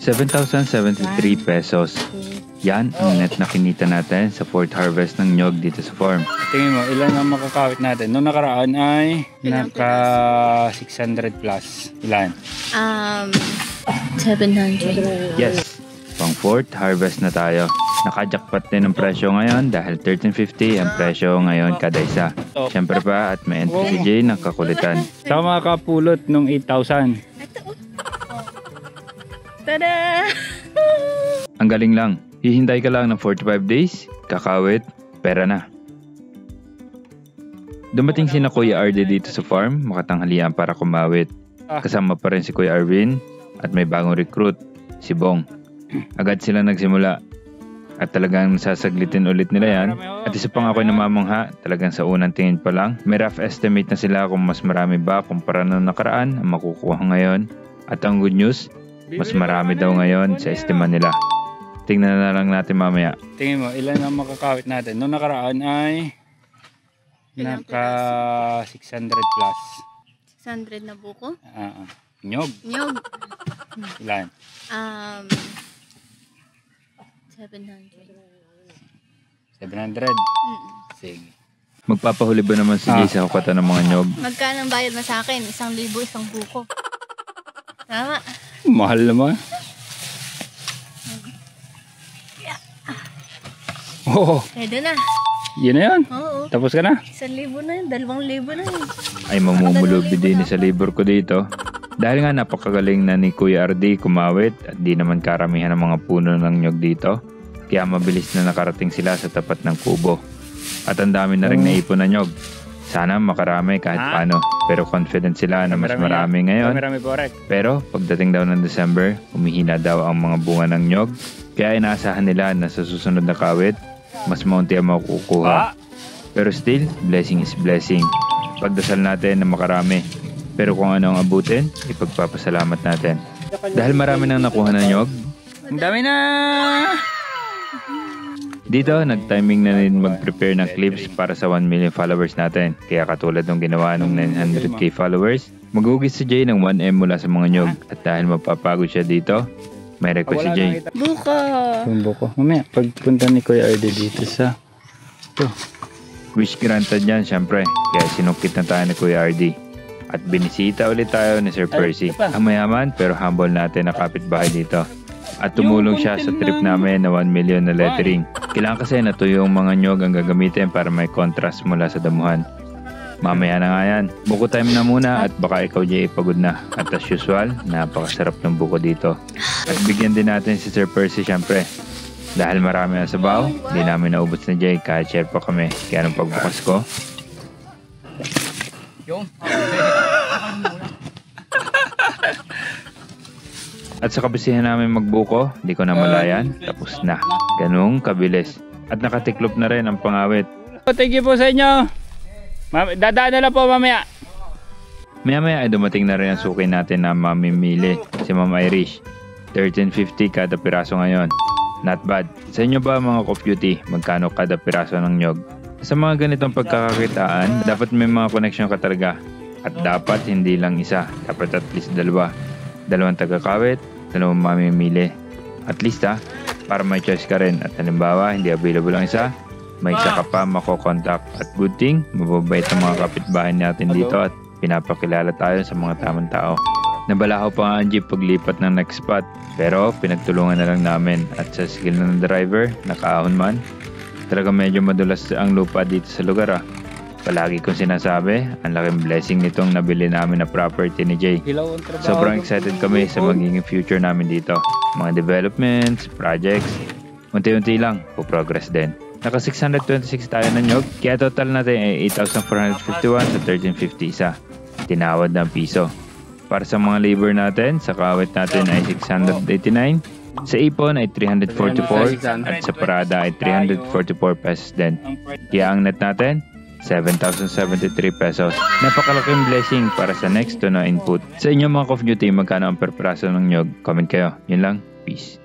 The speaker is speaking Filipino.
7,073 pesos. Yan ang net na kinita natin sa fourth harvest ng nyog dito sa farm. Tingin mo, ilan ang makakawit natin? Noong nakaraan ay naka 600 plus. Ilan? 700. Yes, pang fourth harvest na tayo. Nakajakpat din ang presyo ngayon dahil 13.50 ang presyo ngayon kada isa. Siyempre pa at may entry si Jay ng kakulitan. Saka makakapulot nung 8,000. Tada! Ang galing lang. Hihintay ka lang ng 45 days, kakawit, pera na. Dumating si na Kuya RD dito sa farm, makatanghalian para kumawit. Kasama pa rin si Kuya Arvin at may bagong recruit, si Bong. Agad sila nagsimula at talagang sasaglitin ulit nila yan. At isa pang ako'y namamangha, talagang sa unang tingin pa lang, may rough estimate na sila kung mas marami ba kumpara ng nakaraan ang makukuha ngayon. At ang good news, mas marami daw ngayon sa estima nila. Tingnan na lang natin mamaya. Tingin mo, ilan ang makakawit natin? Noong nakaraan ay naka 600 plus. 600 na buko? Nyog. Nyog. Ilan? 700. 700? Sige. Magpapahuli ba naman si Jay sa hukatan ng mga nyog? Magkano ang bayad mo sa akin? 1,000, isang buko. Tama. Mahal naman. Oo. Pwede na. Yun na yun. Oo. Tapos ka na? 1,000 na yun. 2,000 na yun. Ay mamumulubi din sa libur ko dito. Dahil nga napakagaling na ni Kuya RD kumawit at di naman karamihan ng mga puno ng nyog dito. Kaya mabilis na nakarating sila sa tapat ng kubo. At ang dami na rin naipon na nyog. Sana makarami kahit paano. Pero confident sila na mas marami ngayon. Pero pagdating daw ng December, humihina daw ang mga bunga ng nyog. Kaya inaasahan nila na sa susunod na kawit, mas maunti ang makukuha. Pero still, blessing is blessing. Pagdasal natin na makarami. Pero kung ano ang abutin, ipagpapasalamat natin. Dahil marami nang nakuha ng nyog, ang dami na! Dito, nag-timing na rin mag-prepare ng clips para sa 1 million followers natin. Kaya katulad ng ginawa ng 900k followers, mag-ugis si Jay ng 1M mula sa mga nyog. At dahil mapapagod siya dito, may request si Jay. Buko! Buko. Mamaya, pagpunta ni Kuya RD dito sa ito. Wish granted yan, syempre. Kaya sinukit na tayo ni Kuya RD. At binisita ulit tayo ni Sir Percy. Ang mayaman pero humble natin na kapitbahay dito. At tumulong siya sa trip namin na 1 million na lettering. Kailangan kasi na tuyong mga nyog ang gagamitin para may contrast mula sa damuhan. Mamaya na nga yan. Buko time na muna at baka ikaw Jay pagod na. At as usual, napakasarap ng buko dito. At bigyan din natin si Sir Percy syempre. Dahil marami ang sabaw, hindi namin naubos ni Jay kahit share pa kami. Kaya nung pagbukas ko, at sa kabisihan namin magbuko, di ko na malayan, tapos na. Ganung kabilis. At nakatiklop na rin ang pangawit. Thank you po sa inyo. Dadaan na lang po mamaya. Maya-maya ay dumating na rin ang suki natin na mamimili, si Ma'am Irish. 13.50 kada piraso ngayon. Not bad. Sa inyo ba mga Coff-Duty, magkano kada piraso ng nyog? Sa mga ganitong pagkakakitaan, dapat may mga connection ka talaga. At dapat hindi lang isa, dapat at least dalawa. Dalawang tagakawit, dalawang mamimili. At least para may choice ka rin. At halimbawa, hindi available ang isa, may isa ka pa makokontakt. At good thing, mababait ang mga kapitbahay natin dito at pinapakilala tayo sa mga tamang tao. Nabalaho pa nga ang jeep paglipat ng next spot, pero pinagtulungan na lang namin. At sa skill ng driver, nakaahon man, talaga medyo madulas ang lupa dito sa lugar Palagi kong sinasabi, ang laking blessing nitong nabili namin na property ni Jay. Sobrang excited kami sa magiging future namin dito. Mga developments, projects, unti-unti lang, po-progress din. Naka 626 tayo na nyog, kaya total natin ay 8,451 sa 1350 isa. Tinawad ng piso. Para sa mga labor natin, sa kawit natin ay 689. Sa ipon ay 344 at sa parada ay 344 pesos din. Kaya ang net natin, 7,073 pesos. Napakalaking blessing para sa next to na input. Sa inyo mga Coff-Duty, magkano ang per praso ng nyog? Comment kayo. Yun lang. Peace.